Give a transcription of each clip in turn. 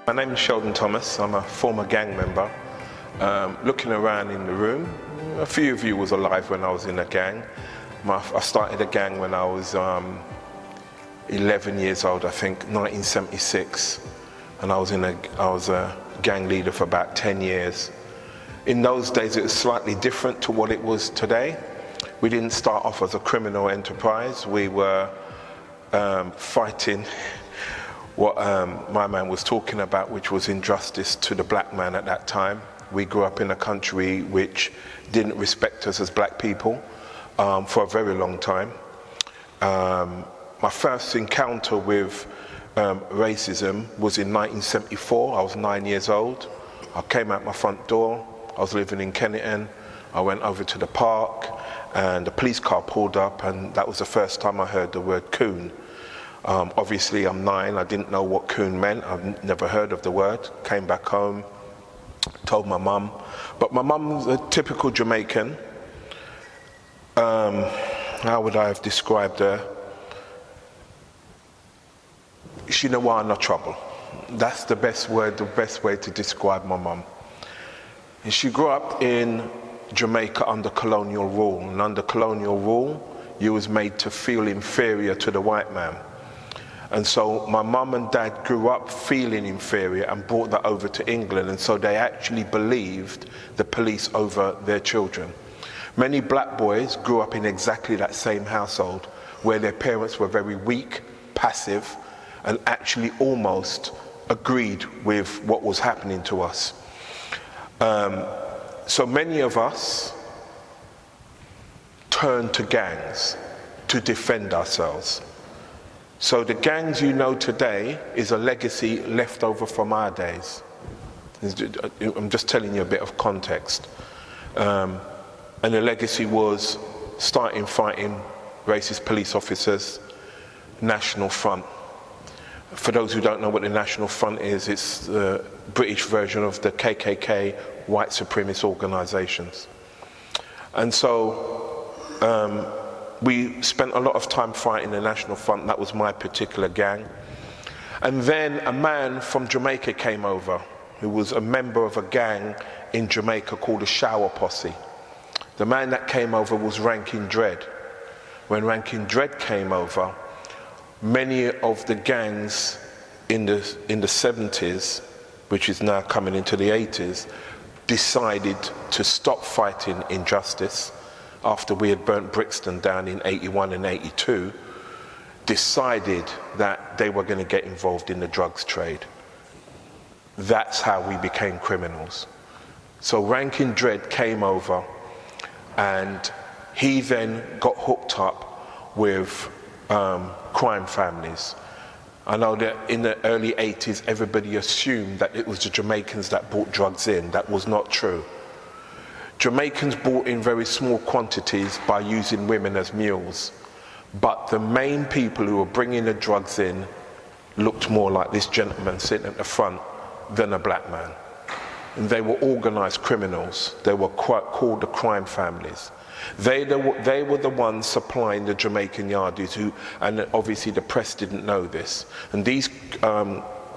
My name is Sheldon Thomas. I'm a former gang member. Looking around in the room, a few of you was alive when I was in a gang. I started a gang when I was 11 years old, I think, 1976. And I was a gang leader for about 10 years. In those days, it was slightly different to what it was today. We didn't start off as a criminal enterprise. We were fighting what my man was talking about, which was injustice to the black man at that time. We grew up in a country which didn't respect us as black people for a very long time. My first encounter with racism was in 1974. I was 9 years old. I came out my front door. I was living in Kennington. I went over to the park and a police car pulled up, and that was the first time I heard the word coon. Obviously I'm 9, I didn't know what coon meant, I've never heard of the word. Came back home, told my mum. But my mum's a typical Jamaican. How would I have described her? She no want no trouble. That's the best word, the best way to describe my mum. And she grew up in Jamaica under colonial rule. And under colonial rule, you was made to feel inferior to the white man. And so my mum and dad grew up feeling inferior and brought that over to England, and so they actually believed the police over their children. Many black boys grew up in exactly that same household where their parents were very weak, passive, and actually almost agreed with what was happening to us. So many of us turned to gangs to defend ourselves. So the gangs you know today is a legacy left over from our days. I'm just telling you a bit of context. And the legacy was starting fighting racist police officers, National Front. For those who don't know what the National Front is, it's the British version of the KKK, white supremacist organisations. And so we spent a lot of time fighting the National Front. That was my particular gang. And then a man from Jamaica came over who was a member of a gang in Jamaica called the Shower Posse. The man that came over was Ranking Dread. When Ranking Dread came over, many of the gangs in the 70s, which is now coming into the 80s, decided to stop fighting injustice. After we had burnt Brixton down in 81 and 82, decided that they were going to get involved in the drugs trade. That's how we became criminals. So Ranking Dread came over, and he then got hooked up with crime families. I know that in the early 80s, everybody assumed that it was the Jamaicans that brought drugs in. That was not true. Jamaicans brought in very small quantities by using women as mules, but the main people who were bringing the drugs in looked more like this gentleman sitting at the front than a black man. And they were organised criminals. They were called the crime families. They were the ones supplying the Jamaican yardies, and obviously the press didn't know this. And these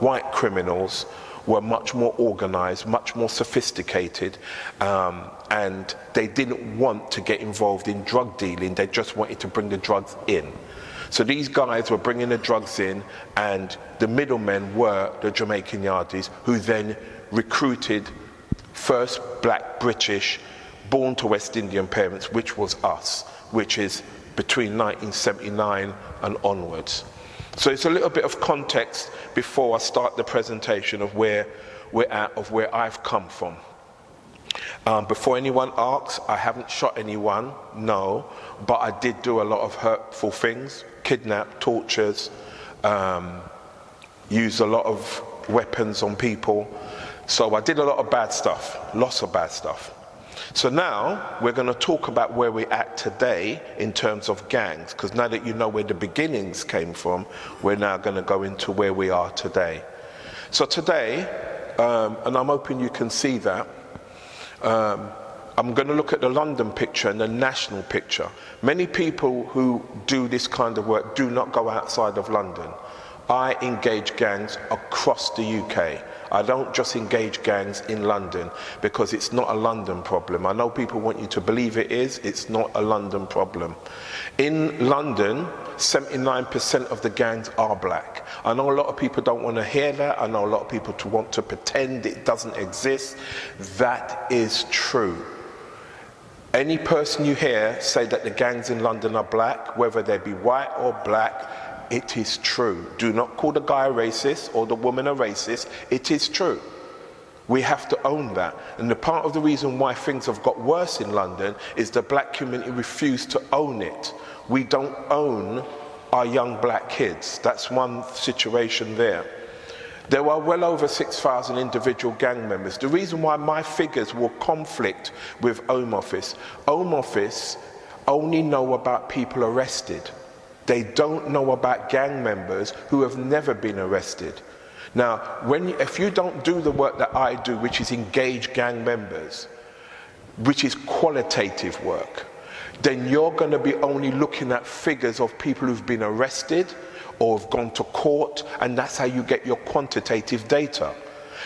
white criminals were much more organised, much more sophisticated, and they didn't want to get involved in drug dealing, they just wanted to bring the drugs in. So these guys were bringing the drugs in, and the middlemen were the Jamaican yardies, who then recruited first black British, born to West Indian parents, which was us, which is between 1979 and onwards. So it's a little bit of context before I start the presentation of where we're at, of where I've come from. Before anyone asks, I haven't shot anyone, no, but I did do a lot of hurtful things, kidnap, tortures, used a lot of weapons on people. So I did a lot of bad stuff, lots of bad stuff. So now we're going to talk about where we're at today in terms of gangs, because now that you know where the beginnings came from, we're now going to go into where we are today. So today, and I'm hoping you can see that, I'm going to look at the London picture and the national picture. Many people who do this kind of work do not go outside of London. I engage gangs across the UK. I don't just engage gangs in London because it's not a London problem. I know people want you to believe it is. It's not a London problem. In London, 79% of the gangs are black. I know a lot of people don't want to hear that. I know a lot of people want to pretend it doesn't exist. That is true. Any person you hear say that the gangs in London are black, whether they be white or black, it is true. Do not call the guy a racist or the woman a racist. It is true. We have to own that. And the part of the reason why things have got worse in London is the black community refused to own it. We don't own our young black kids. That's one situation there. There were well over 6,000 individual gang members. The reason why my figures will conflict with Home Office only know about people arrested. They don't know about gang members who have never been arrested. Now, if you don't do the work that I do, which is engage gang members, which is qualitative work, then you're going to be only looking at figures of people who've been arrested or have gone to court, and that's how you get your quantitative data.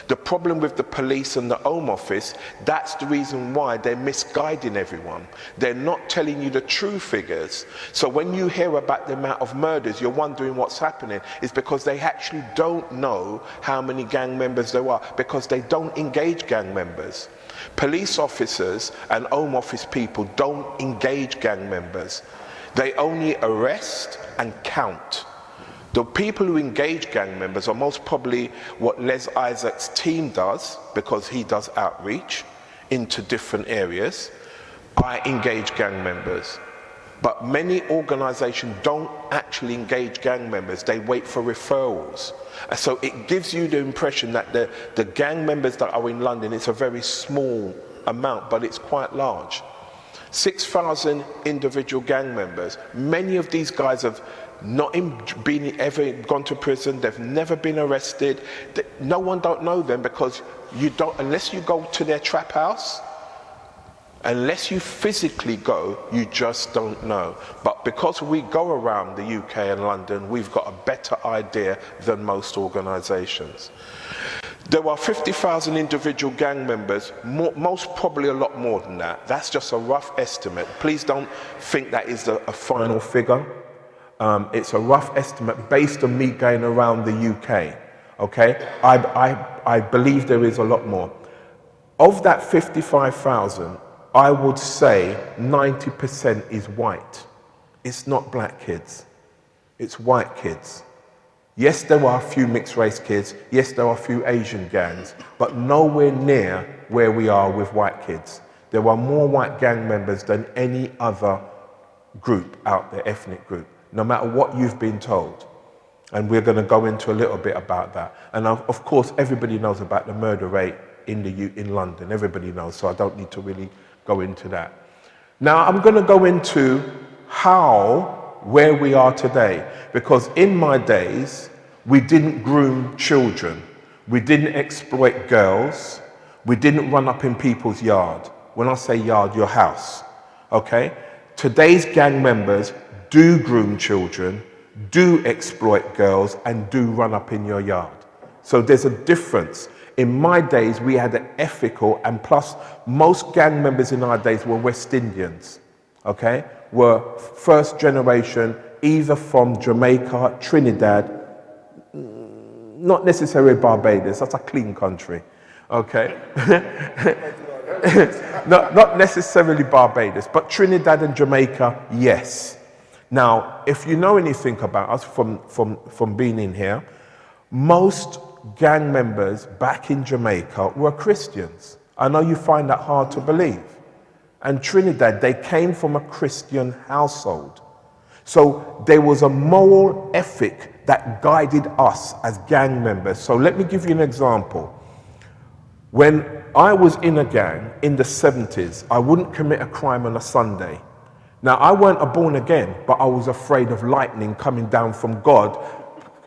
The problem with the police and the Home Office, that's the reason why they're misguiding everyone. They're not telling you the true figures. So when you hear about the amount of murders, you're wondering what's happening. It's because they actually don't know how many gang members there are, because they don't engage gang members. Police officers and Home Office people don't engage gang members. They only arrest and count. The people who engage gang members are most probably what Les Isaac's team does, because he does outreach into different areas. I engage gang members. But many organizations don't actually engage gang members. They wait for referrals. And so it gives you the impression that the gang members that are in London, it's a very small amount, but it's quite large. 6,000 individual gang members. Many of these guys have not ever gone to prison. They've never been arrested. No one don't know them, because you don't, unless you go to their trap house, unless you physically go, you just don't know. But because we go around the UK and London, we've got a better idea than most organisations. There are 50,000 individual gang members, most probably a lot more than that. That's just a rough estimate. Please don't think that is a final figure. It's a rough estimate based on me going around the UK, okay? I believe there is a lot more. Of that 55,000, I would say 90% is white. It's not black kids, it's white kids. Yes, there are a few mixed race kids, yes, there are a few Asian gangs, but nowhere near where we are with white kids. There are more white gang members than any other group out there, ethnic group, no matter what you've been told. And we're going to go into a little bit about that. And of course, everybody knows about the murder rate in London. Everybody knows, so I don't need to really go into that. Now, I'm going to go into where we are today. Because in my days, we didn't groom children. We didn't exploit girls. We didn't run up in people's yard. When I say yard, your house. Okay? Today's gang members do groom children, do exploit girls, and do run up in your yard. So there's a difference. In my days, we had an ethical, and plus most gang members in our days were West Indians, okay? Were first generation, either from Jamaica, Trinidad, not necessarily Barbados, that's a clean country, okay? not necessarily Barbados, but Trinidad and Jamaica, yes. Now, if you know anything about us from being in here, most gang members back in Jamaica were Christians. I know you find that hard to believe. And Trinidad, they came from a Christian household. So there was a moral ethic that guided us as gang members. So let me give you an example. When I was in a gang in the 70s, I wouldn't commit a crime on a Sunday. Now, I weren't a born again, but I was afraid of lightning coming down from God.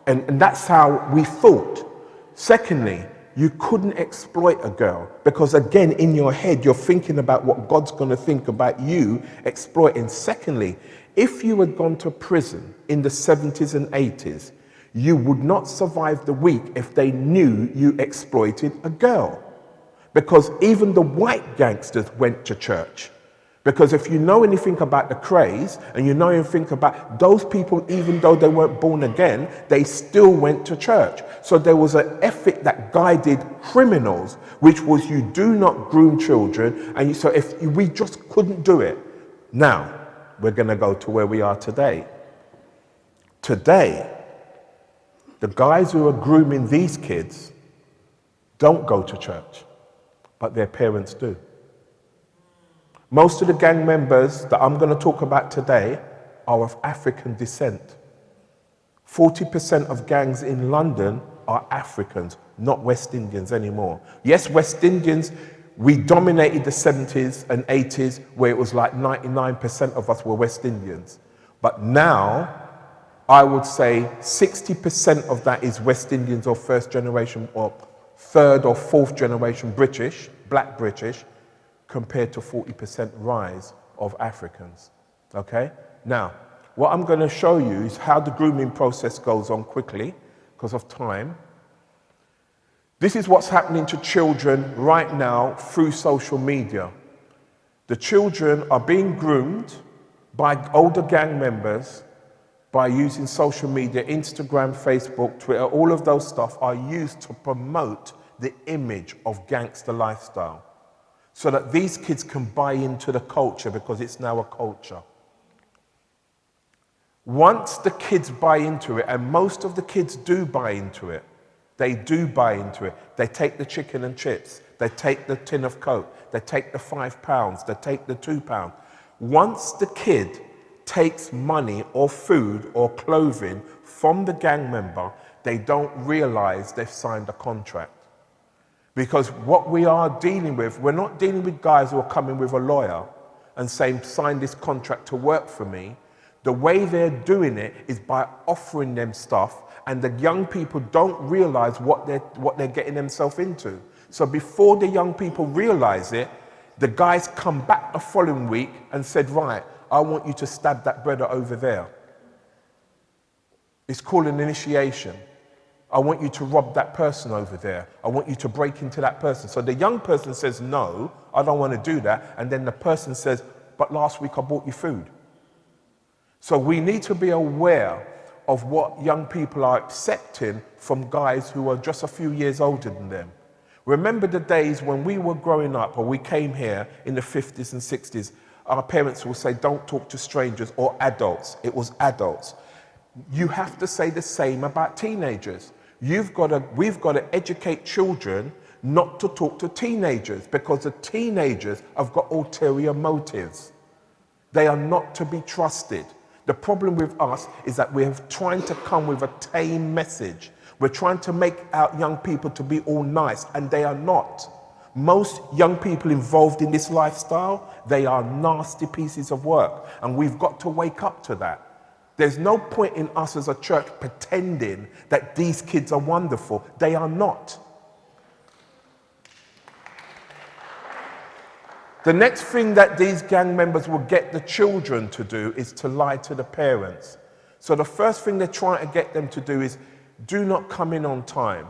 And that's how we thought. Secondly, you couldn't exploit a girl because, again, in your head, you're thinking about what God's going to think about you exploiting. Secondly, if you had gone to prison in the 70s and 80s, You would not survive the week if they knew you exploited a girl. Because even the white gangsters went to church. Because if you know anything about the craze, and you know anything about those people, even though they weren't born again, they still went to church. So there was an ethic that guided criminals, which was you do not groom children. And so if we just couldn't do it. Now, we're going to go to where we are today. Today, the guys who are grooming these kids don't go to church, but their parents do. Most of the gang members that I'm going to talk about today are of African descent. 40% of gangs in London are Africans, not West Indians anymore. Yes, West Indians, we dominated the 70s and 80s where it was like 99% of us were West Indians. But now, I would say 60% of that is West Indians or first generation or third or fourth generation British, black British, compared to 40% rise of Africans, okay? Now, what I'm going to show you is how the grooming process goes on quickly, because of time. This is what's happening to children right now through social media. The children are being groomed by older gang members by using social media, Instagram, Facebook, Twitter, all of those stuff are used to promote the image of gangster lifestyle, so that these kids can buy into the culture because it's now a culture. Once the kids buy into it, and most of the kids do buy into it, they do buy into it. They take the chicken and chips, they take the tin of Coke, they take the £5, they take the £2. Once the kid takes money or food or clothing from the gang member, they don't realize they've signed a contract. Because what we are dealing with, we're not dealing with guys who are coming with a lawyer and saying, sign this contract to work for me. The way they're doing it is by offering them stuff, and the young people don't realize what they're getting themselves into. So before the young people realize it, the guys come back the following week and said, right, I want you to stab that brother over there. It's called an initiation. I want you to rob that person over there. I want you to break into that person. So the young person says, no, I don't want to do that. And then the person says, but last week I bought you food. So we need to be aware of what young people are accepting from guys who are just a few years older than them. Remember the days when we were growing up, or we came here in the 50s and 60s, our parents will say, don't talk to strangers or adults. It was adults. You have to say the same about teenagers. We've got to educate children not to talk to teenagers, because the teenagers have got ulterior motives. They are not to be trusted. The problem with us is that we're trying to come with a tame message. We're trying to make our young people to be all nice, and they are not. Most young people involved in this lifestyle, they are nasty pieces of work, and we've got to wake up to that. There's no point in us as a church pretending that these kids are wonderful. They are not. The next thing that these gang members will get the children to do is to lie to the parents. So the first thing they're trying to get them to do is do not come in on time.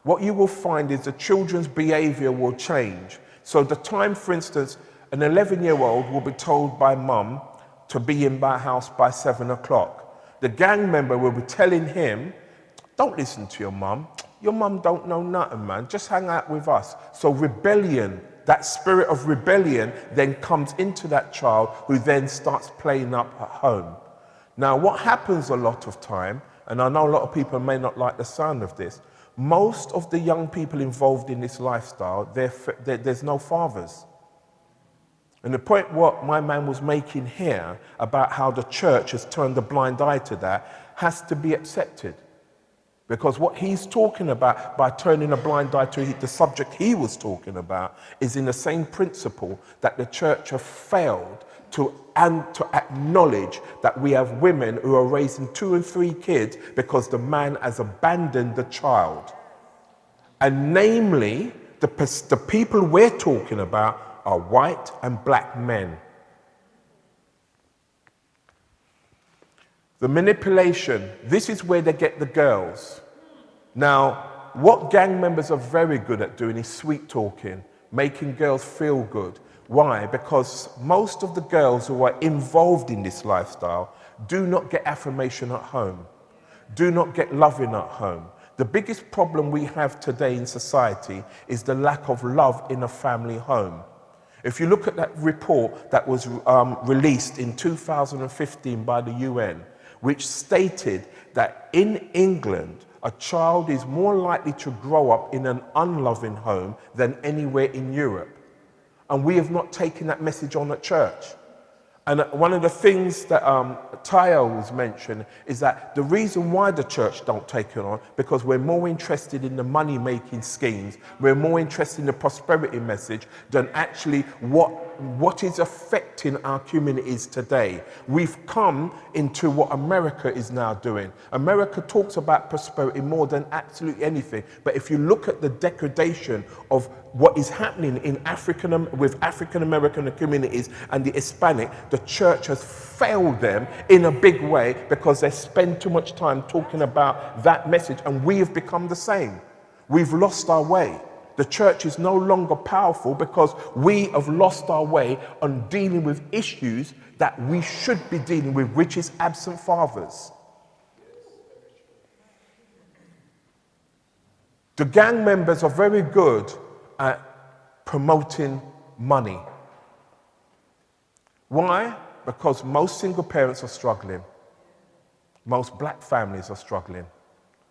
What you will find is the children's behavior will change. So the time, for instance, an 11-year-old will be told by mum to be in my house by 7 o'clock. The gang member will be telling him, don't listen to your mum. Your mum don't know nothing, man. Just hang out with us. So rebellion, that spirit of rebellion then comes into that child, who then starts playing up at home. Now, what happens a lot of time, and I know a lot of people may not like the sound of this, most of the young people involved in this lifestyle, there's no fathers. And the point what my man was making here about how the church has turned a blind eye to that has to be accepted. Because what he's talking about by turning a blind eye to the subject he was talking about is in the same principle that the church have failed to acknowledge that we have women who are raising 2 and 3 kids because the man has abandoned the child. And namely, the people we're talking about are white and black men. The manipulation, this is where they get the girls. Now, what gang members are very good at doing is sweet talking, making girls feel good. Why? Because most of the girls who are involved in this lifestyle do not get affirmation at home, do not get loving at home. The biggest problem we have today in society is the lack of love in a family home. If you look at that report that was released in 2015 by the UN, which stated that in England, a child is more likely to grow up in an unloving home than anywhere in Europe. And we have not taken that message on at church. And one of the things that Tayo was mentioned is that the reason why the church don't take it on, because we're more interested in the money-making schemes, we're more interested in the prosperity message than actually what is affecting our communities today. We've come into what America is now doing. America talks about prosperity more than absolutely anything. But if you look at the degradation of what is happening in with African American communities and the Hispanic, the church has failed them in a big way because they spend too much time talking about that message, and we have become the same. We've lost our way. The church is no longer powerful because we have lost our way on dealing with issues that we should be dealing with, which is absent fathers. The gang members are very good at promoting money. Why? Because most single parents are struggling. Most black families are struggling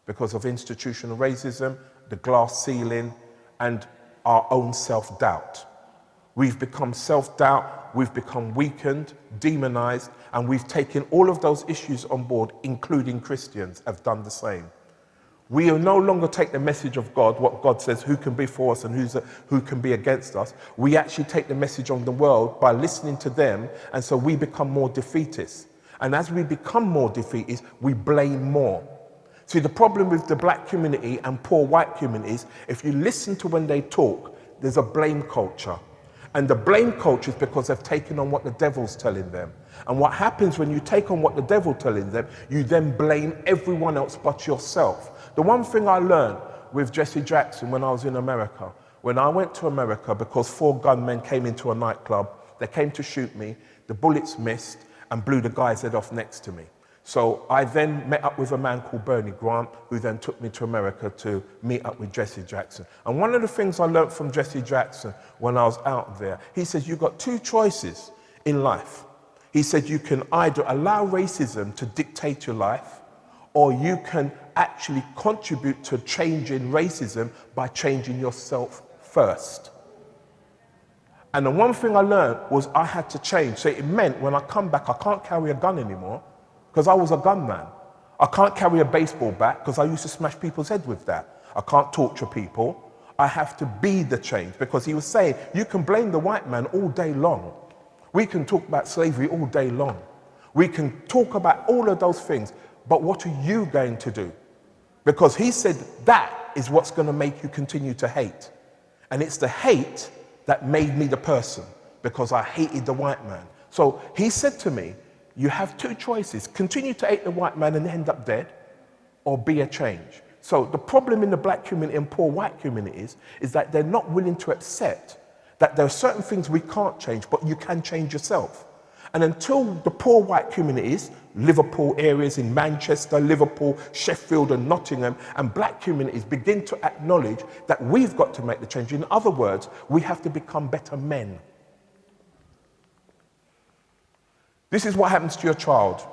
because of institutional racism, the glass ceiling, and our own self-doubt. We've become self-doubt, we've become weakened, demonized, and we've taken all of those issues on board, including Christians have done the same. We no longer take the message of God, what God says, who can be for us and who can be against us. We actually take the message on the world by listening to them, and so we become more defeatist. And as we become more defeatist, we blame more. See, the problem with the black community and poor white communities, if you listen to when they talk, there's a blame culture. And the blame culture is because they've taken on what the devil's telling them. And what happens when you take on what the devil's telling them, you then blame everyone else but yourself. The one thing I learned with Jesse Jackson when I was in America, when I went to America because 4 gunmen came into a nightclub, they came to shoot me, the bullets missed and blew the guy's head off next to me. So I then met up with a man called Bernie Grant, who then took me to America to meet up with Jesse Jackson. And one of the things I learned from Jesse Jackson when I was out there, he says, you've got 2 choices in life. He said, you can either allow racism to dictate your life, or you can actually contribute to changing racism by changing yourself first. And the one thing I learned was I had to change. So it meant when I come back, I can't carry a gun anymore, because I was a gunman. I can't carry a baseball bat because I used to smash people's heads with that. I can't torture people. I have to be the change, because he was saying, you can blame the white man all day long. We can talk about slavery all day long. We can talk about all of those things, but what are you going to do? Because he said that is what's going to make you continue to hate. And it's the hate that made me the person, because I hated the white man. So he said to me, you have 2 choices: continue to hate the white man and end up dead, or be a change. So the problem in the black community and poor white communities is that they're not willing to accept that there are certain things we can't change, but you can change yourself. And until the poor white communities, Liverpool areas in Manchester, Liverpool, Sheffield and Nottingham, and black communities begin to acknowledge that we've got to make the change. In other words, we have to become better men. This is what happens to your child.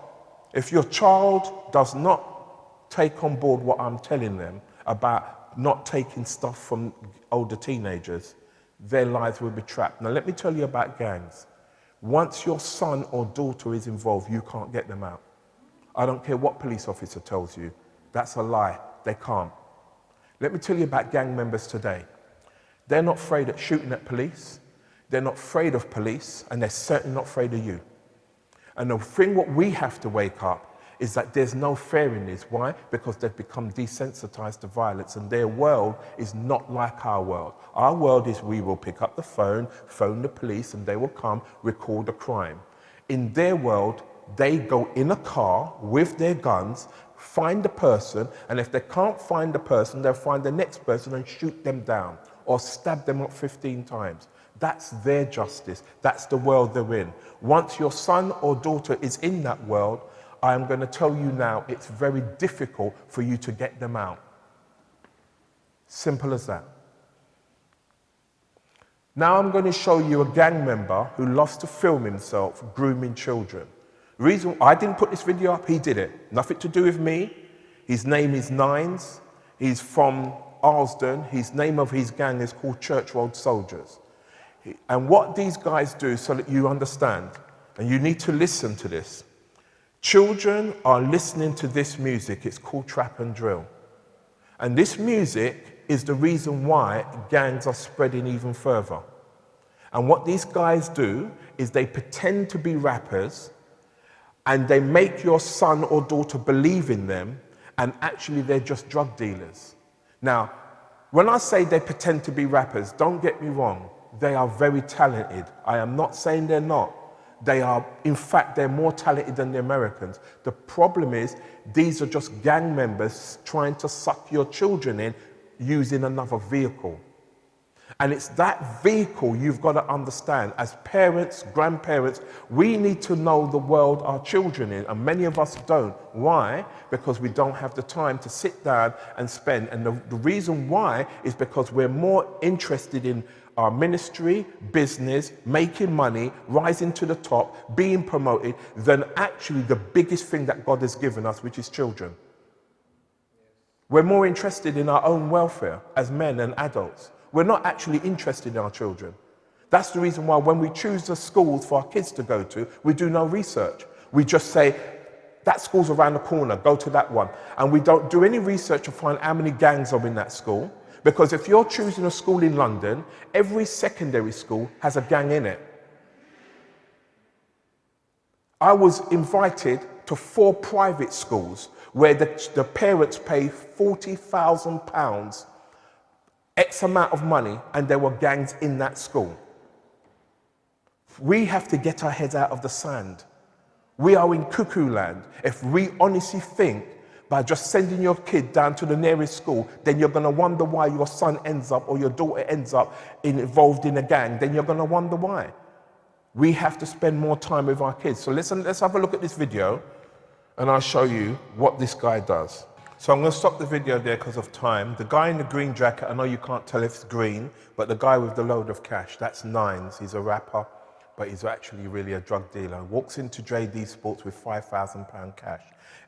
If your child does not take on board what I'm telling them about not taking stuff from older teenagers, their lives will be trapped. Now let me tell you about gangs. Once your son or daughter is involved, you can't get them out. I don't care what police officer tells you. That's a lie. They can't. Let me tell you about gang members today. They're not afraid of shooting at police. They're not afraid of police, and they're certainly not afraid of you. And the thing what we have to wake up is that there's no fear in this. Why? Because they've become desensitized to violence, and their world is not like our world. Our world is we will pick up the phone the police, and they will come record a crime. In their world, they go in a car with their guns, find the person, and if they can't find the person, they'll find the next person and shoot them down or stab them up 15 times. That's their justice. That's the world they're in. Once your son or daughter is in that world, I am going to tell you now, it's very difficult for you to get them out. Simple as that. Now I'm going to show you a gang member who loves to film himself grooming children. Reason I didn't put this video up, he did it. Nothing to do with me. His name is Nines. He's from Arsden. His name of his gang is called Church Road Soldiers. And what these guys do, so that you understand, and you need to listen to this. Children are listening to this music. It's called trap and drill. And this music is the reason why gangs are spreading even further. And what these guys do is they pretend to be rappers and they make your son or daughter believe in them, and actually they're just drug dealers. Now, when I say they pretend to be rappers, don't get me wrong, they are very talented. I am not saying they're not. They are, in fact, they're more talented than the Americans. The problem is, these are just gang members trying to suck your children in using another vehicle. And it's that vehicle you've got to understand. As parents, grandparents, we need to know the world our children in, and many of us don't. Why? Because we don't have the time to sit down and spend. And the reason why is because we're more interested in our ministry, business, making money, rising to the top, being promoted, than actually the biggest thing that God has given us, which is children. We're more interested in our own welfare as men and adults. We're not actually interested in our children. That's the reason why when we choose the schools for our kids to go to, we do no research. We just say, that school's around the corner, go to that one. And we don't do any research to find how many gangs are in that school. Because if you're choosing a school in London, every secondary school has a gang in it. I was invited to 4 private schools where the parents pay £40,000, X amount of money, and there were gangs in that school. We have to get our heads out of the sand. We are in cuckoo land. If we honestly think by just sending your kid down to the nearest school, then you're going to wonder why your son ends up or your daughter ends up involved in a gang, then you're going to wonder why. We have to spend more time with our kids. So listen, let's have a look at this video and I'll show you what this guy does. So I'm going to stop the video there because of time. The guy in the green jacket, I know you can't tell if it's green, but the guy with the load of cash, that's Nines. He's a rapper, but he's actually really a drug dealer. Walks into JD Sports with £5,000 cash.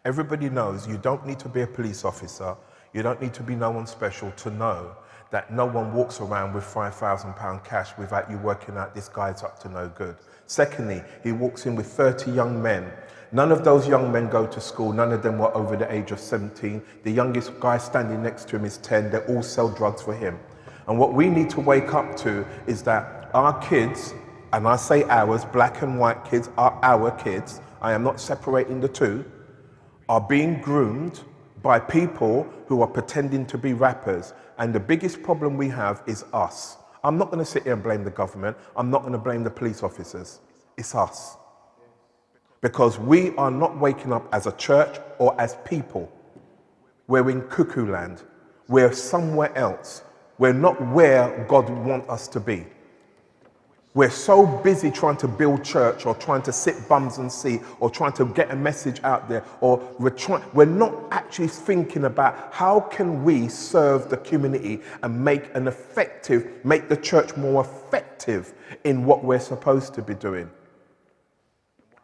Everybody knows you don't need to be a police officer, you don't need to be no one special to know that no one walks around with £5,000 cash without you working out this guy's up to no good. Secondly, he walks in with 30 young men. None of those young men go to school, none of them were over the age of 17. The youngest guy standing next to him is 10, they all sell drugs for him. And what we need to wake up to is that our kids, and I say ours, black and white kids are our kids, I am not separating the two, are being groomed by people who are pretending to be rappers. And the biggest problem we have is us. I'm not going to sit here and blame the government. I'm not going to blame the police officers. It's us. Because we are not waking up as a church or as people. We're in cuckoo land. We're somewhere else. We're not where God would want us to be. We're so busy trying to build church or trying to sit bums and seat or trying to get a message out there, or we're not actually thinking about how can we serve the community and make the church more effective in what we're supposed to be doing.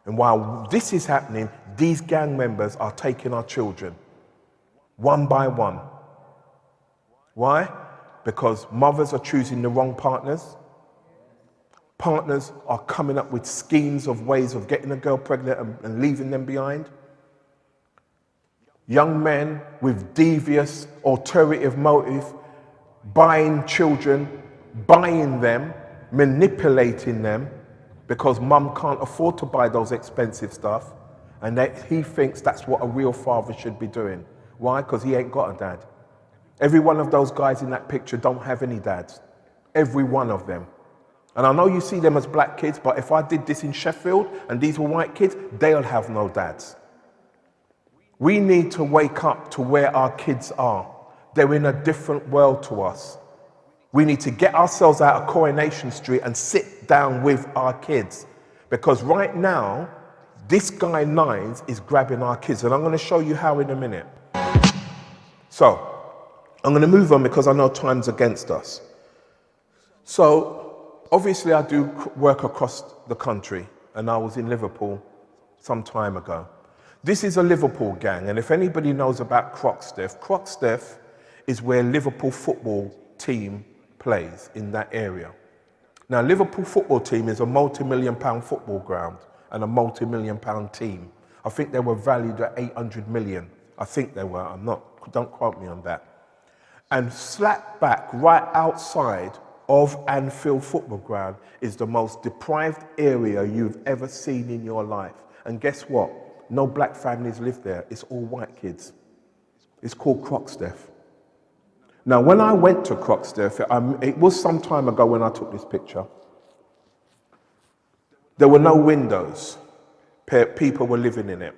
And while this is happening, these gang members are taking our children one by one. Why? Because mothers are choosing the wrong partners. Partners are coming up with schemes of ways of getting a girl pregnant and leaving them behind. Young men with devious, alternative motive, buying children, buying them, manipulating them, because mum can't afford to buy those expensive stuff, and he thinks that's what a real father should be doing. Why? Because he ain't got a dad. Every one of those guys in that picture don't have any dads. Every one of them. And I know you see them as black kids, but if I did this in Sheffield and these were white kids, they'll have no dads. We need to wake up to where our kids are. They're in a different world to us. We need to get ourselves out of Coronation Street and sit down with our kids. Because right now, this guy Nines is grabbing our kids. And I'm going to show you how in a minute. So, I'm going to move on because I know time's against us. So, obviously I do work across the country. And I was in Liverpool some time ago. This is a Liverpool gang. And if anybody knows about Croxteth is where Liverpool football team plays in that area. Now, Liverpool football team is a multi-million-pound football ground and a multi-million-pound team. I think they were valued at 800 million. I think they were. Don't quote me on that. And slap back right outside of Anfield football ground is the most deprived area you've ever seen in your life. And guess what? No black families live there. It's all white kids. It's called Croxteth. Now, when I went to Croxteth, it was some time ago when I took this picture. There were no windows. People were living in it.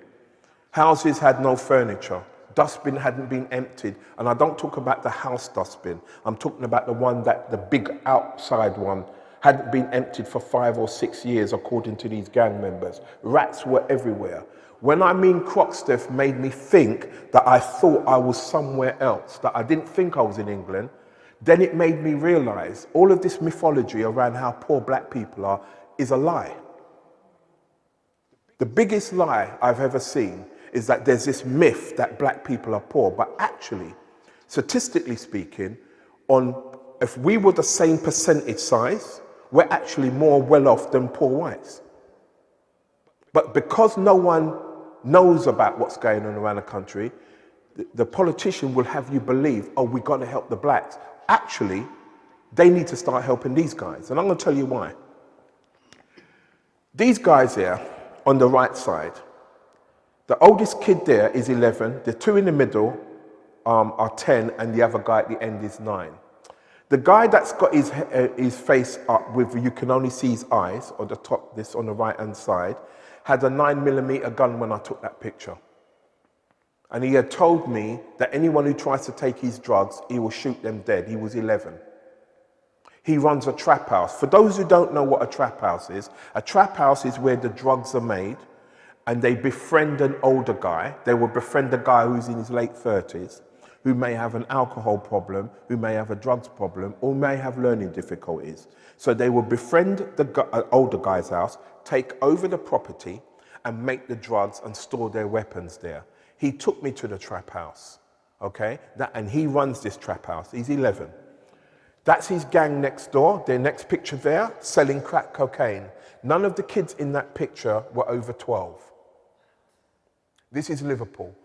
Houses had no furniture. Dustbin hadn't been emptied. And I don't talk about the house dustbin. I'm talking about the big outside one, hadn't been emptied for 5 or 6 years, according to these gang members. Rats were everywhere. When I mean Croxteth made me think that I thought I was somewhere else, that I didn't think I was in England, then it made me realize all of this mythology around how poor black people are is a lie. The biggest lie I've ever seen is that there's this myth that black people are poor, but actually, statistically speaking, if we were the same percentage size, we're actually more well off than poor whites. But because no one knows about what's going on around the country, the politician will have you believe, oh, we've got to help the blacks. Actually, they need to start helping these guys. And I'm going to tell you why. These guys here on the right side, the oldest kid there is 11, the two in the middle are 10, and the other guy at the end is 9. The guy that's got his face up with, you can only see his eyes, or the top, this on the right-hand side, had a 9mm gun when I took that picture. And he had told me that anyone who tries to take his drugs, he will shoot them dead. He was 11. He runs a trap house. For those who don't know what a trap house is where the drugs are made, and they befriend an older guy. They will befriend a guy who's in his late 30s, who may have an alcohol problem, who may have a drugs problem, or may have learning difficulties. So they will befriend the older guy's house, take over the property, and make the drugs and store their weapons there. He took me to the trap house, okay? And he runs this trap house. He's 11. That's his gang next door. Their next picture there, selling crack cocaine. None of the kids in that picture were over 12. This is Liverpool,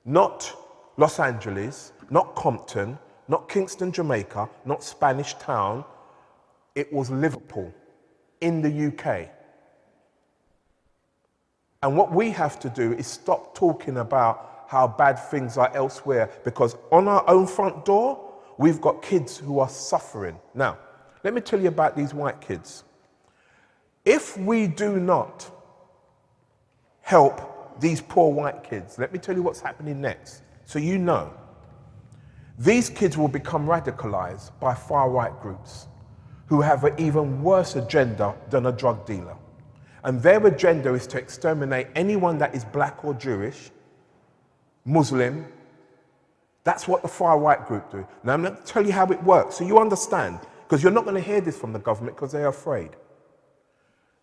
not Los Angeles, not Compton, not Kingston, Jamaica, not Spanish Town. It was Liverpool in the UK. And what we have to do is stop talking about how bad things are elsewhere, because on our own front door, we've got kids who are suffering. Now, let me tell you about these white kids. If we do not help these poor white kids, let me tell you what's happening next. So you know, these kids will become radicalized by far-right groups who have an even worse agenda than a drug dealer. And their agenda is to exterminate anyone that is black or Jewish, Muslim. That's what the far-right group do. Now I'm going to tell you how it works so you understand, because you're not going to hear this from the government because they're afraid.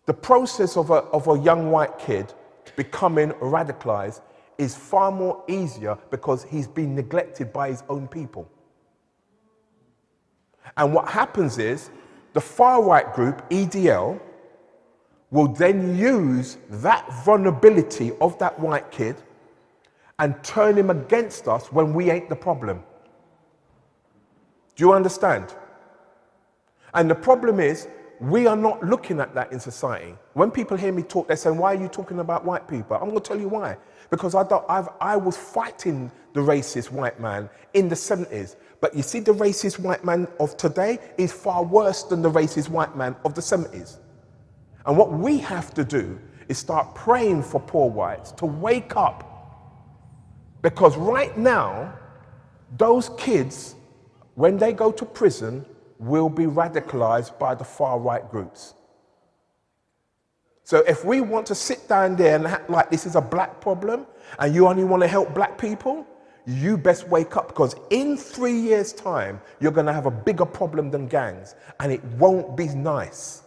The process of a young white kid becoming radicalized is far more easier because he's been neglected by his own people. And what happens is the far-right group, EDL, will then use that vulnerability of that white kid and turn him against us when we ain't the problem. Do you understand? And the problem is, we are not looking at that in society. When people hear me talk, they're saying, why are you talking about white people? I'm going to tell you why. Because I was fighting the racist white man in the 70s. But you see, the racist white man of today is far worse than the racist white man of the 70s. And what we have to do is start praying for poor whites to wake up. Because right now, those kids, when they go to prison, will be radicalized by the far right groups. So if we want to sit down there and act like this is a black problem and you only want to help black people, you best wake up, because in 3 years' time, you're going to have a bigger problem than gangs, and it won't be nice.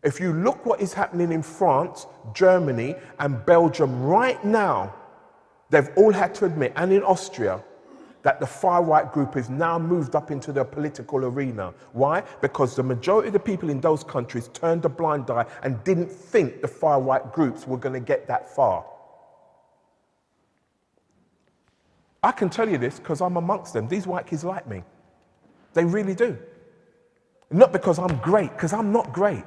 If you look what is happening in France, Germany, and Belgium right now, they've all had to admit, and in Austria, that the far-right group has now moved up into the political arena. Why? Because the majority of the people in those countries turned a blind eye and didn't think the far-right groups were going to get that far. I can tell you this because I'm amongst them. These white kids like me. They really do. Not because I'm great, because I'm not great.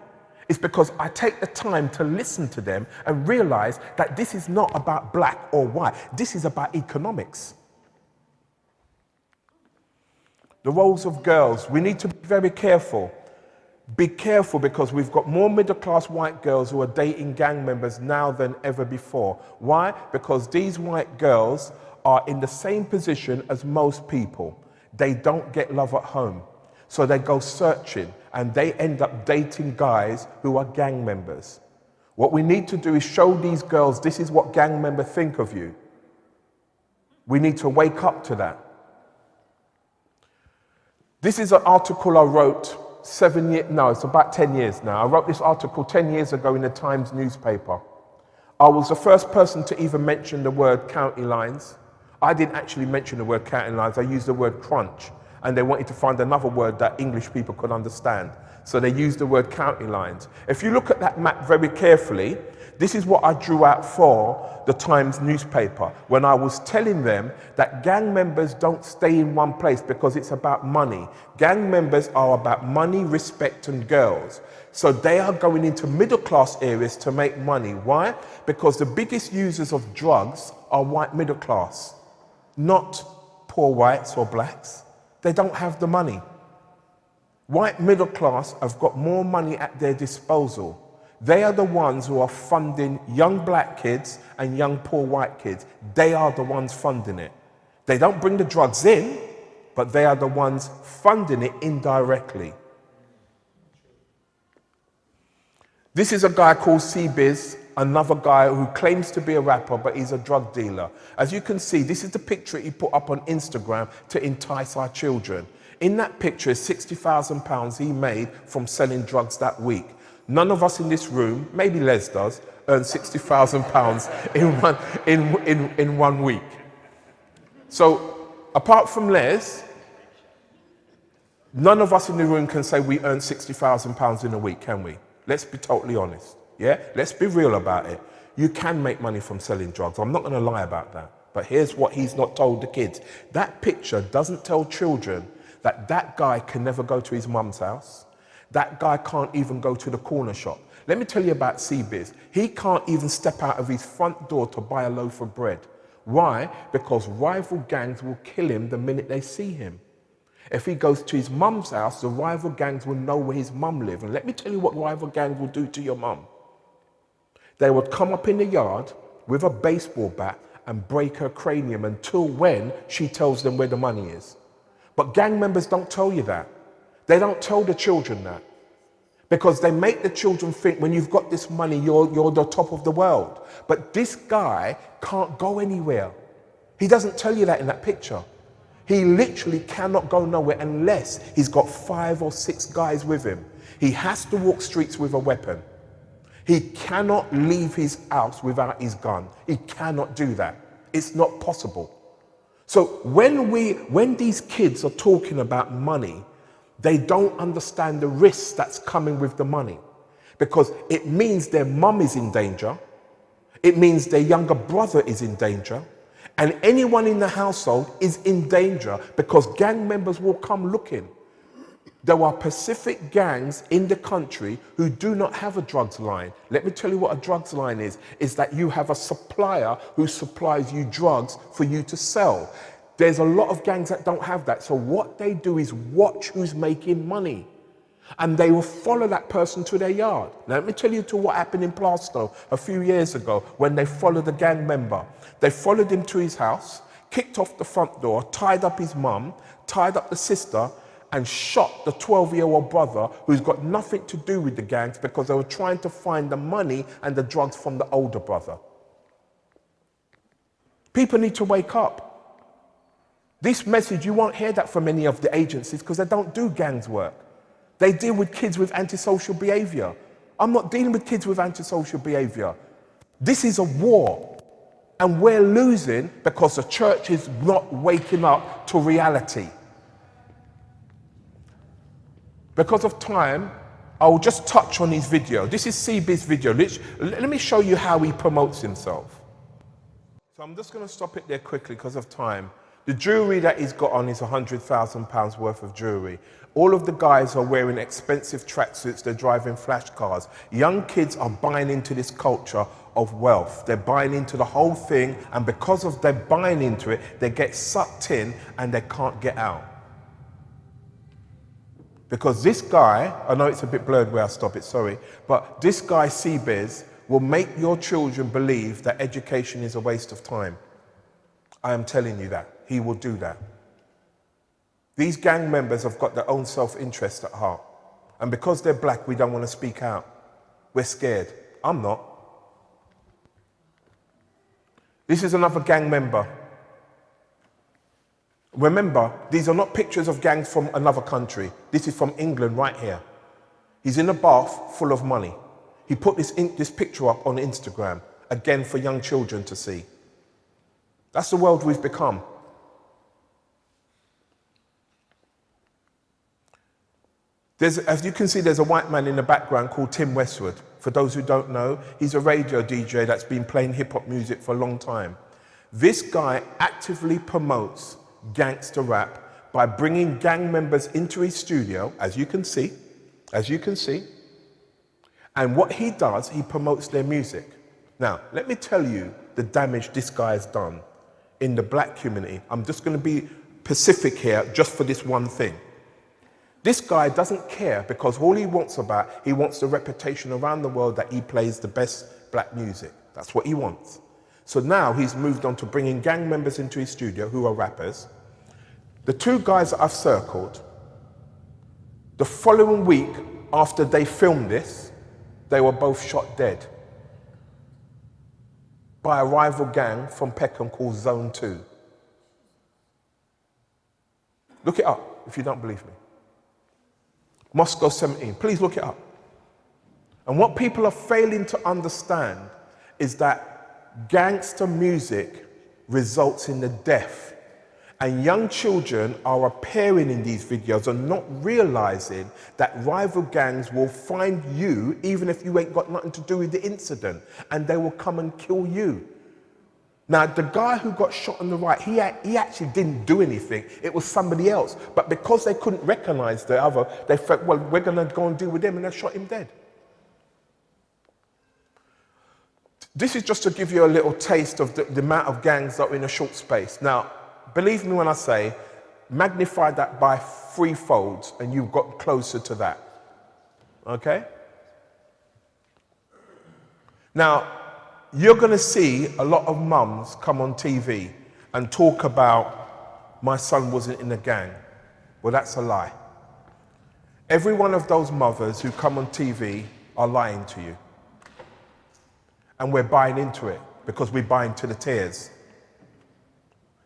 It's because I take the time to listen to them and realize that this is not about black or white. This is about economics. The roles of girls, we need to be very careful. Be careful, because we've got more middle-class white girls who are dating gang members now than ever before. Why? Because these white girls are in the same position as most people. They don't get love at home. So they go searching and they end up dating guys who are gang members. What we need to do is show these girls this is what gang members think of you. We need to wake up to that. This is an article I wrote it's about 10 years now. I wrote this article 10 years ago in the Times newspaper. I was the first person to even mention the word county lines. I didn't actually mention the word county lines, I used the word crunch. And they wanted to find another word that English people could understand. So they used the word county lines. If you look at that map very carefully, this is what I drew out for the Times newspaper when I was telling them that gang members don't stay in one place because it's about money. Gang members are about money, respect, and girls. So they are going into middle-class areas to make money. Why? Because the biggest users of drugs are white middle class, not poor whites or blacks. They don't have the money. White middle class have got more money at their disposal. They are the ones who are funding young black kids and young poor white kids. They are the ones funding it. They don't bring the drugs in, but they are the ones funding it indirectly. This is a guy called C-Biz, another guy who claims to be a rapper, but he's a drug dealer. As you can see, this is the picture he put up on Instagram to entice our children. In that picture is £60,000 he made from selling drugs that week. None of us in this room, maybe Les does, earn £60,000 in 1 week. So apart from Les, none of us in the room can say we earn £60,000 in a week, can we? Let's be totally honest. Yeah, let's be real about it. You can make money from selling drugs. I'm not going to lie about that. But here's what he's not told the kids. That picture doesn't tell children that that guy can never go to his mum's house. That guy can't even go to the corner shop. Let me tell you about C-Biz. He can't even step out of his front door to buy a loaf of bread. Why? Because rival gangs will kill him the minute they see him. If he goes to his mum's house, the rival gangs will know where his mum lives. And let me tell you what rival gangs will do to your mum. They would come up in the yard with a baseball bat and break her cranium until when she tells them where the money is. But gang members don't tell you that. They don't tell the children that. Because they make the children think when you've got this money, you're the top of the world. But this guy can't go anywhere. He doesn't tell you that in that picture. He literally cannot go nowhere unless he's got 5 or 6 guys with him. He has to walk streets with a weapon. He cannot leave his house without his gun. He cannot do that. It's not possible. So when these kids are talking about money, they don't understand the risks that's coming with the money, because it means their mum is in danger. It means their younger brother is in danger. And anyone in the household is in danger because gang members will come looking. There are Pacific gangs in the country who do not have a drugs line. Let me tell you what a drugs line is that you have a supplier who supplies you drugs for you to sell. There's a lot of gangs that don't have that. So what they do is watch who's making money. And they will follow that person to their yard. Now let me tell you what happened in Plaistow a few years ago when they followed a gang member. They followed him to his house, kicked off the front door, tied up his mum, tied up the sister, and shot the 12-year-old brother who's got nothing to do with the gangs because they were trying to find the money and the drugs from the older brother. People need to wake up. This message, you won't hear that from any of the agencies because they don't do gangs work. They deal with kids with antisocial behavior. I'm not dealing with kids with antisocial behavior. This is a war. And we're losing because the church is not waking up to reality. Because of time, I'll just touch on his video. This is CB's video. Let me show you how he promotes himself. So I'm just going to stop it there quickly because of time. The jewelry that he's got on is £100,000 worth of jewelry. All of the guys are wearing expensive tracksuits, they're driving flash cars. Young kids are buying into this culture of wealth. They're buying into the whole thing, and because of them buying into it, they get sucked in and they can't get out. Because this guy, I know it's a bit blurred where I stop it, sorry, but this guy, CBiz, will make your children believe that education is a waste of time. I am telling you that. He will do that. These gang members have got their own self-interest at heart. And because they're black, we don't want to speak out. We're scared. I'm not. This is another gang member. Remember, these are not pictures of gangs from another country. This is from England right here. He's in a bath full of money. He put this picture up on Instagram, again for young children to see. That's the world we've become. As you can see, there's a white man in the background called Tim Westwood. For those who don't know, he's a radio DJ that's been playing hip-hop music for a long time. This guy actively promotes gangster rap by bringing gang members into his studio, as you can see. And what he does, he promotes their music. Now, let me tell you the damage this guy has done in the black community. I'm just going to be specific here just for this one thing. This guy doesn't care because all he wants the reputation around the world that he plays the best black music. That's what he wants. So now he's moved on to bringing gang members into his studio who are rappers. The two guys that I've circled, the following week after they filmed this, they were both shot dead by a rival gang from Peckham called Zone 2. Look it up if you don't believe me. Moscow 17, please look it up. And what people are failing to understand is that gangster music results in the death. And young children are appearing in these videos and not realizing that rival gangs will find you even if you ain't got nothing to do with the incident, and they will come and kill you. Now, the guy who got shot on the right, he actually didn't do anything. It was somebody else. But because they couldn't recognize the other, they thought, well, we're going to go and deal with him, and they shot him dead. This is just to give you a little taste of the amount of gangs that are in a short space. Now, believe me when I say, magnify that by 3-fold, and you've got closer to that. Okay? Now, you're going to see a lot of mums come on TV and talk about my son wasn't in a gang. Well, that's a lie. Every one of those mothers who come on TV are lying to you. And we're buying into it because we buy into the tears.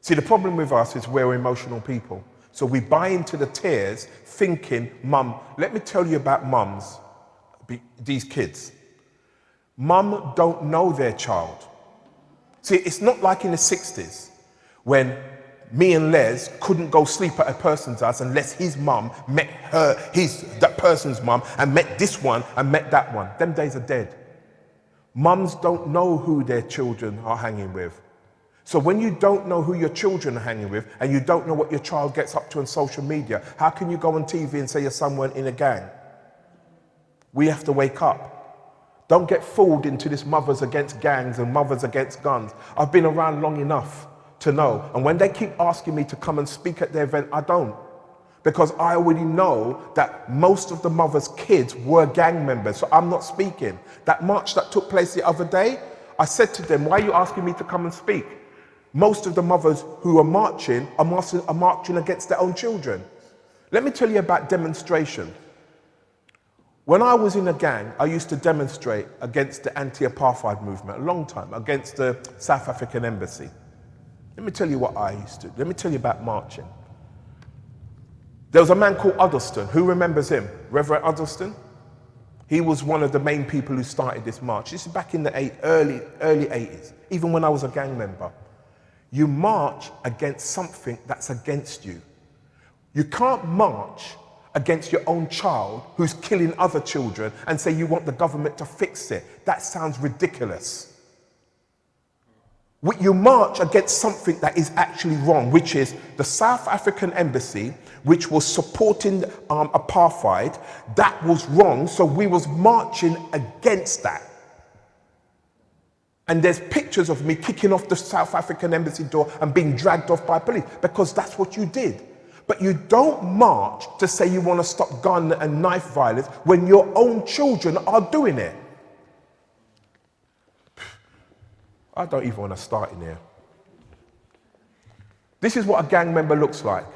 See, the problem with us is we're emotional people. So we buy into the tears thinking, Mum, let me tell you about mums, these kids. Mum don't know their child. See, it's not like in the 60s when me and Les couldn't go sleep at a person's house unless his mum met that person's mum and met this one and met that one. Them days are dead. Mums don't know who their children are hanging with. So when you don't know who your children are hanging with and you don't know what your child gets up to on social media, how can you go on TV and say your son weren't in a gang? We have to wake up. Don't get fooled into this mothers against gangs and mothers against guns. I've been around long enough to know. And when they keep asking me to come and speak at their event, I don't. Because I already know that most of the mothers' kids were gang members, so I'm not speaking. That march that took place the other day, I said to them, why are you asking me to come and speak? Most of the mothers who are marching are marching against their own children. Let me tell you about demonstration. When I was in a gang, I used to demonstrate against the anti-apartheid movement a long time, against the South African embassy. Let me tell you what I used to do. Let me tell you about marching. There was a man called Uddleston. Who remembers him? Reverend Uddleston? He was one of the main people who started this march. This is back in the early 80s, even when I was a gang member. You march against something that's against you. You can't march against your own child who's killing other children and say you want the government to fix it. That sounds ridiculous. You march against something that is actually wrong, which is the South African embassy, which was supporting apartheid. That was wrong, so we was marching against that. And there's pictures of me kicking off the South African embassy door and being dragged off by police, because that's what you did. But you don't march to say you want to stop gun and knife violence when your own children are doing it. I don't even want to start in here. This is what a gang member looks like.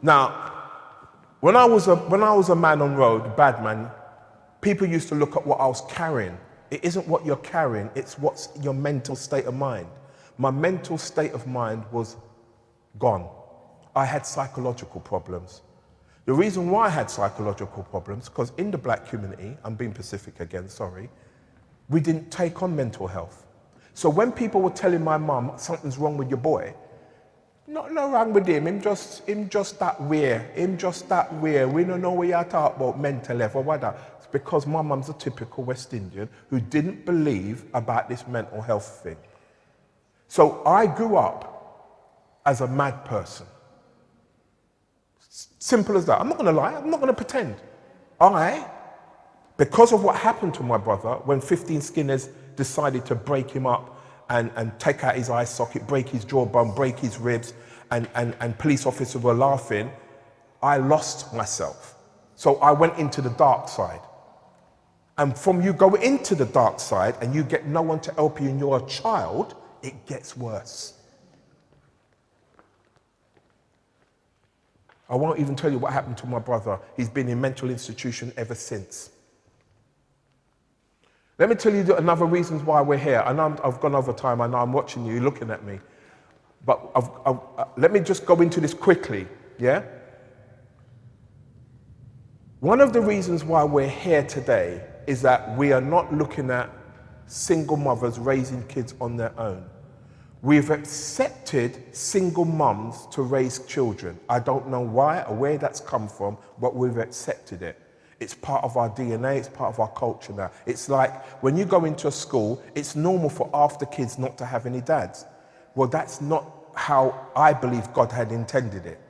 Now, when I was a man on road, a bad man, people used to look at what I was carrying. It isn't what you're carrying, it's what's your mental state of mind. My mental state of mind was gone. I had psychological problems. The reason why I had psychological problems, because in the black community, I'm being Pacific again, sorry, we didn't take on mental health. So when people were telling my mum, something's wrong with your boy, no wrong with him just that way, we don't know what you're talking about mental health or whatever. It's because my mum's a typical West Indian who didn't believe about this mental health thing. So I grew up as a mad person. Simple as that. I'm not going to lie, I'm not going to pretend. Because of what happened to my brother when 15 Skinners decided to break him up and take out his eye socket, break his jawbone, break his ribs, and police officers were laughing, I lost myself. So I went into the dark side. And from you go into the dark side and you get no one to help you and you're a child, it gets worse. I won't even tell you what happened to my brother. He's been in mental institution ever since. Let me tell you another reasons why we're here. I know I've gone over time, I know I'm watching you, looking at me. But let me just go into this quickly, yeah? One of the reasons why we're here today is that we are not looking at single mothers raising kids on their own. We've accepted single mums to raise children. I don't know why or where that's come from, but we've accepted it. It's part of our DNA, it's part of our culture now. It's like when you go into a school, it's normal for after kids not to have any dads. Well, that's not how I believe God had intended it.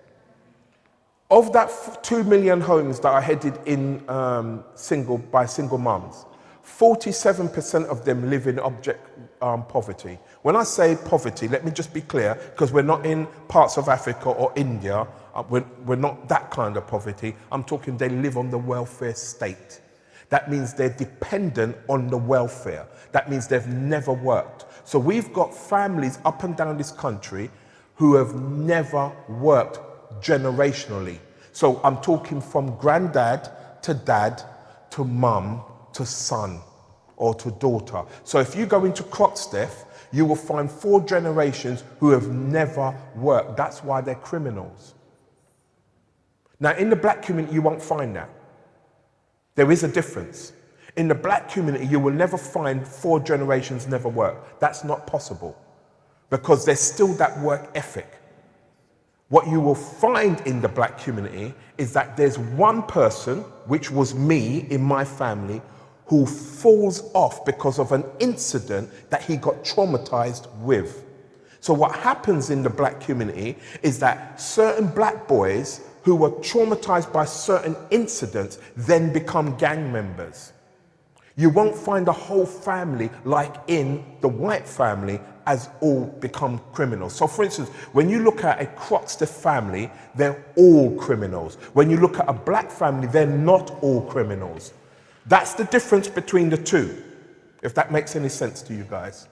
Of that 2 million homes that are headed in by single mums, 47% of them live in abject poverty. When I say poverty, let me just be clear, because we're not in parts of Africa or India, we're not that kind of poverty. I'm talking they live on the welfare state. That means they're dependent on the welfare. That means they've never worked. So we've got families up and down this country who have never worked generationally. So I'm talking from granddad to dad to mum to son or to daughter. So if you go into Croxteth, you will find 4 generations who have never worked. That's why they're criminals. Now, in the black community, you won't find that. There is a difference. In the black community, you will never find 4 generations never work. That's not possible because there's still that work ethic. What you will find in the black community is that there's one person, which was me in my family, who falls off because of an incident that he got traumatized with. So what happens in the black community is that certain black boys who were traumatized by certain incidents then become gang members. You won't find a whole family like in the white family as all become criminals. So for instance, when you look at a Croxteth family, they're all criminals. When you look at a black family, they're not all criminals. That's the difference between the two, if that makes any sense to you guys.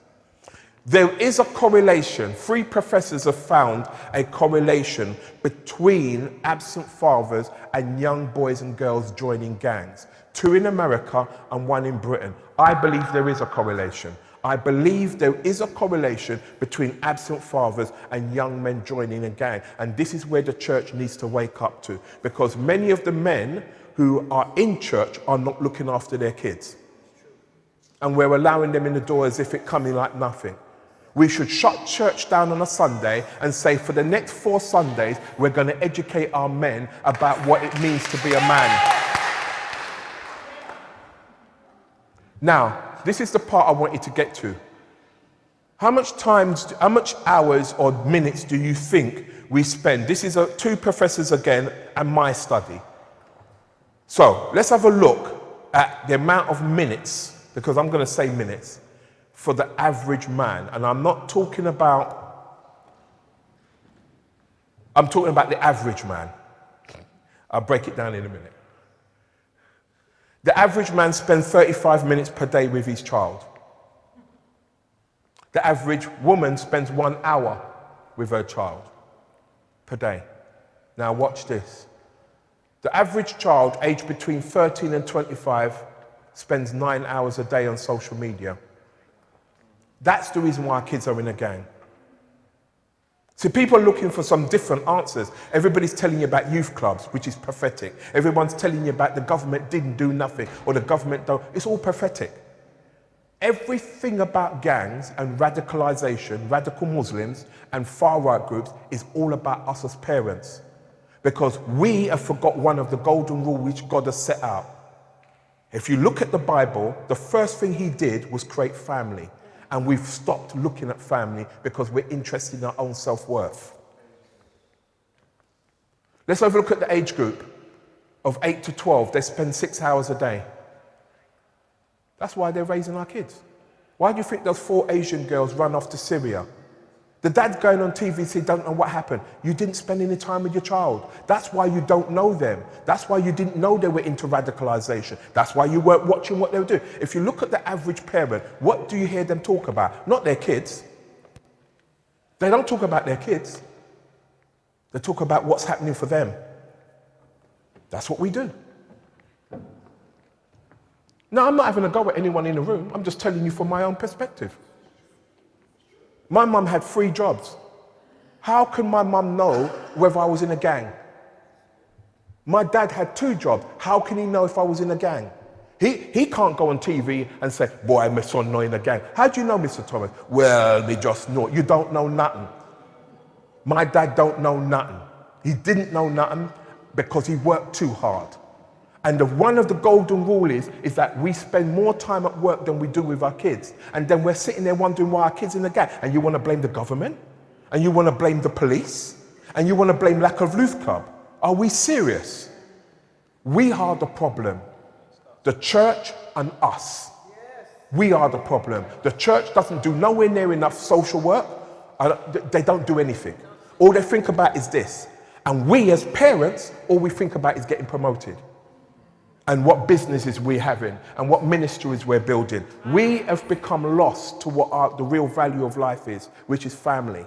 There is a correlation. 3 professors have found a correlation between absent fathers and young boys and girls joining gangs. 2 in America and 1 in Britain. I believe there is a correlation. I believe there is a correlation between absent fathers and young men joining a gang. And this is where the church needs to wake up to, because many of the men who are in church are not looking after their kids. And we're allowing them in the door as if it's coming like nothing. We should shut church down on a Sunday and say, for the next 4 Sundays, we're going to educate our men about what it means to be a man. Now, this is the part I want you to get to. How much hours or minutes do you think we spend? This is 2 professors again and my study. So let's have a look at the amount of minutes, because I'm going to say minutes, for the average man. And I'm talking about the average man. I'll break it down in a minute. The average man spends 35 minutes per day with his child. The average woman spends 1 hour with her child per day. Now watch this. The average child aged between 13 and 25 spends 9 hours a day on social media. That's the reason why our kids are in a gang. So people are looking for some different answers. Everybody's telling you about youth clubs, which is pathetic. Everyone's telling you about the government didn't do nothing, or the government don't. It's all pathetic. Everything about gangs and radicalization, radical Muslims and far-right groups is all about us as parents. Because we have forgot one of the golden rules which God has set out. If you look at the Bible, the first thing he did was create family. And we've stopped looking at family because we're interested in our own self-worth. Let's have a look at the age group of 8 to 12. They spend 6 hours a day. That's why they're raising our kids. Why do you think those 4 Asian girls run off to Syria? The dad's going on TV and saying, don't know what happened. You didn't spend any time with your child. That's why you don't know them. That's why you didn't know they were into radicalization. That's why you weren't watching what they were doing. If you look at the average parent, what do you hear them talk about? Not their kids. They don't talk about their kids. They talk about what's happening for them. That's what we do. Now, I'm not having a go at anyone in the room. I'm just telling you from my own perspective. My mum had 3 jobs. How can my mum know whether I was in a gang? My dad had 2 jobs. How can he know if I was in a gang? He can't go on TV and say, boy, my son not in a gang. How do you know, Mr. Thomas? Well, me just know. You don't know nothing. My dad don't know nothing. He didn't know nothing because he worked too hard. And one of the golden rules is that we spend more time at work than we do with our kids. And then we're sitting there wondering why our kids in the gang. And you want to blame the government? And you want to blame the police? And you want to blame lack of youth club? Are we serious? We are the problem. The church and us. We are the problem. The church doesn't do nowhere near enough social work. They don't do anything. All they think about is this. And we as parents, all we think about is getting promoted. And what businesses we're having, and what ministries we're building. We have become lost to what the real value of life is, which is family.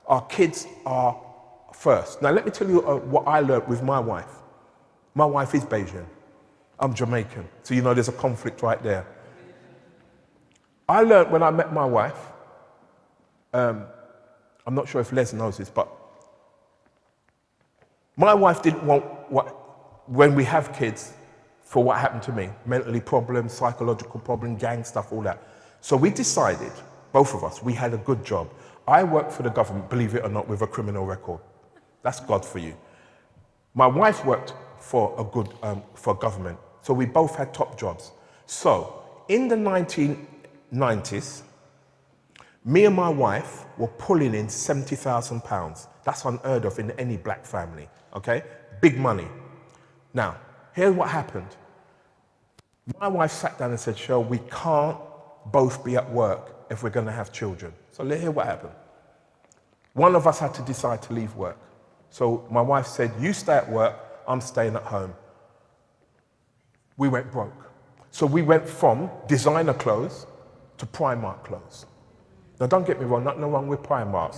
Our kids are first. Now let me tell you what I learned with my wife. My wife is Bajan. I'm Jamaican. So you know there's a conflict right there. I learned when I met my wife, I'm not sure if Les knows this, but my wife didn't want when we have kids, for what happened to me. Mentally problems, psychological problems, gang stuff, all that. So we decided, both of us, we had a good job. I worked for the government, believe it or not, with a criminal record. That's God for you. My wife worked for a good, for government. So we both had top jobs. So, in the 1990s, me and my wife were pulling in £70,000. That's unheard of in any black family, okay? Big money. Now, here's what happened. My wife sat down and said, Cheryl, we can't both be at work if we're going to have children. So let's hear what happened. One of us had to decide to leave work. So my wife said, you stay at work, I'm staying at home. We went broke. So we went from designer clothes to Primark clothes. Now don't get me wrong, nothing wrong with Primark.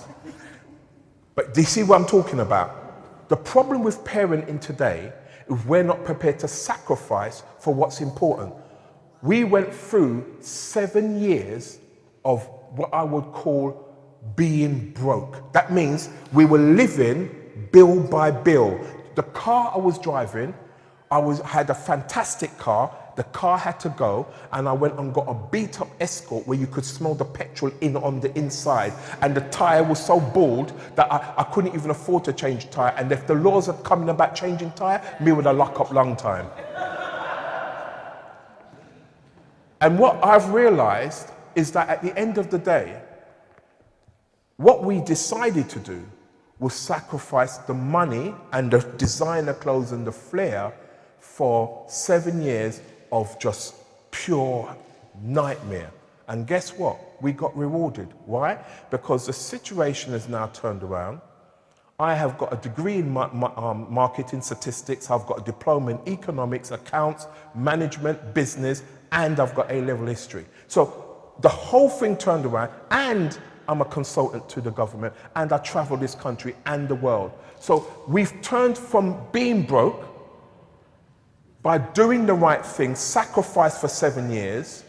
But do you see what I'm talking about? The problem with parenting today is we're not prepared to sacrifice for what's important. We went through 7 years of what I would call being broke. That means we were living bill by bill. The car I was driving, had a fantastic car. The car had to go, and I went and got a beat-up Escort where you could smell the petrol on the inside, and the tyre was so bald that I couldn't even afford to change tyre, and if the laws had come in about changing tyre, me would have locked up long time. And what I've realised is that at the end of the day, what we decided to do was sacrifice the money and the designer clothes and the flair for 7 years of just pure nightmare. And guess what? We got rewarded. Why? Because the situation has now turned around. I have got a degree in marketing statistics. I've got a diploma in economics, accounts, management, business, and I've got A-level history. So the whole thing turned around, and I'm a consultant to the government, and I travel this country and the world. So we've turned from being broke by doing the right thing, sacrifice for 7 years,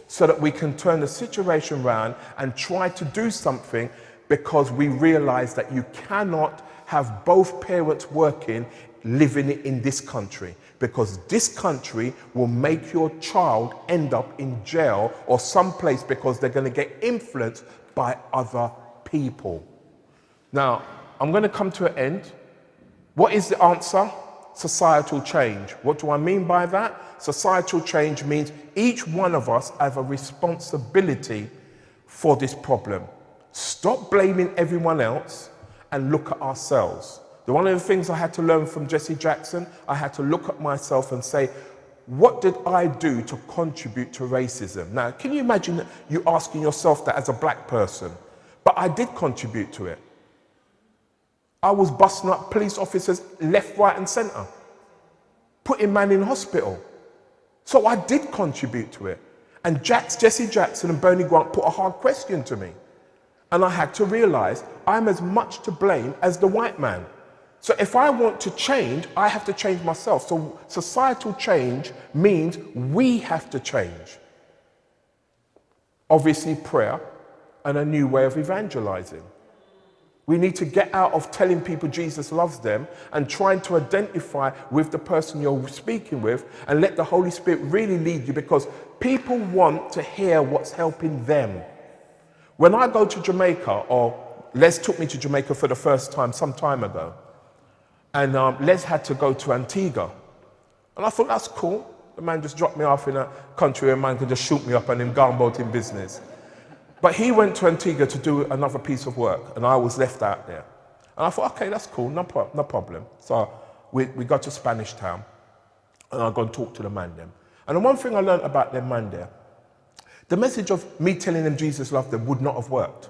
so that we can turn the situation around and try to do something, because we realize that you cannot have both parents working, living in this country, because this country will make your child end up in jail or someplace because they're going to get influenced by other people. Now, I'm going to come to an end. What is the answer? Societal change. What do I mean by that? Societal change means each one of us have a responsibility for this problem. Stop blaming everyone else and look at ourselves. One of the things I had to learn from Jesse Jackson, I had to look at myself and say, what did I do to contribute to racism? Now, can you imagine you asking yourself that as a black person? But I did contribute to it. I was busting up police officers left, right, and centre, putting man in hospital. So I did contribute to it. And Jesse Jackson and Bernie Grant put a hard question to me. And I had to realise I'm as much to blame as the white man. So if I want to change, I have to change myself. So societal change means we have to change. Obviously, prayer and a new way of evangelizing. We need to get out of telling people Jesus loves them and trying to identify with the person you're speaking with and let the Holy Spirit really lead you, because people want to hear what's helping them. When I go to Jamaica, or Les took me to Jamaica for the first time some time ago, and Les had to go to Antigua. And I thought, that's cool. The man just dropped me off in a country where a man could just shoot me up and then go about in business. But he went to Antigua to do another piece of work, and I was left out there. And I thought, okay, that's cool, no problem. So we got to Spanish Town, and I go and talk to the man there. And the one thing I learned about them man there, the message of me telling them Jesus loved them would not have worked.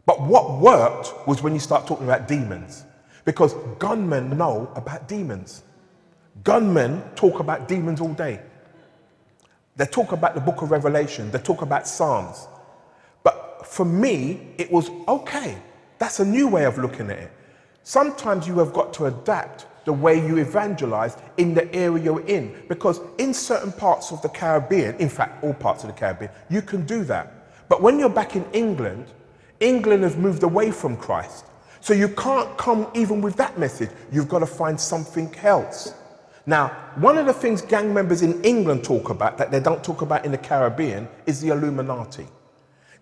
But what worked was when you start talking about demons. Because gunmen know about demons. Gunmen talk about demons all day. They talk about the book of Revelation. They talk about Psalms. But for me, it was okay. That's a new way of looking at it. Sometimes you have got to adapt the way you evangelize in the area you're in. Because in certain parts of the Caribbean, in fact, all parts of the Caribbean, you can do that. But when you're back in England, England has moved away from Christ. So you can't come even with that message. You've got to find something else. Now, one of the things gang members in England talk about that they don't talk about in the Caribbean is the Illuminati.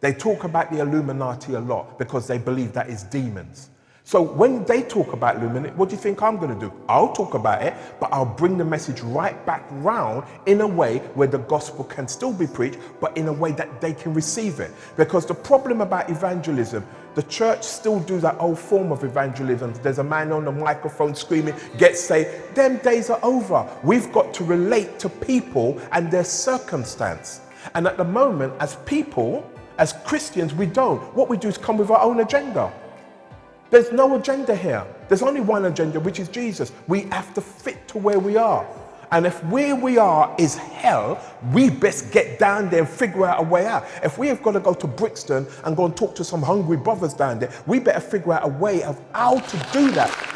They talk about the Illuminati a lot because they believe that is demons. So when they talk about Lumen, what do you think I'm going to do? I'll talk about it, but I'll bring the message right back round in a way where the gospel can still be preached, but in a way that they can receive it. Because the problem about evangelism, the church still do that old form of evangelism. There's a man on the microphone screaming, get saved. Them days are over. We've got to relate to people and their circumstance. And at the moment, as people, as Christians, we don't. What we do is come with our own agenda. There's no agenda here. There's only one agenda, which is Jesus. We have to fit to where we are. And if where we are is hell, we best get down there and figure out a way out. If we have got to go to Brixton and go and talk to some hungry brothers down there, we better figure out a way of how to do that.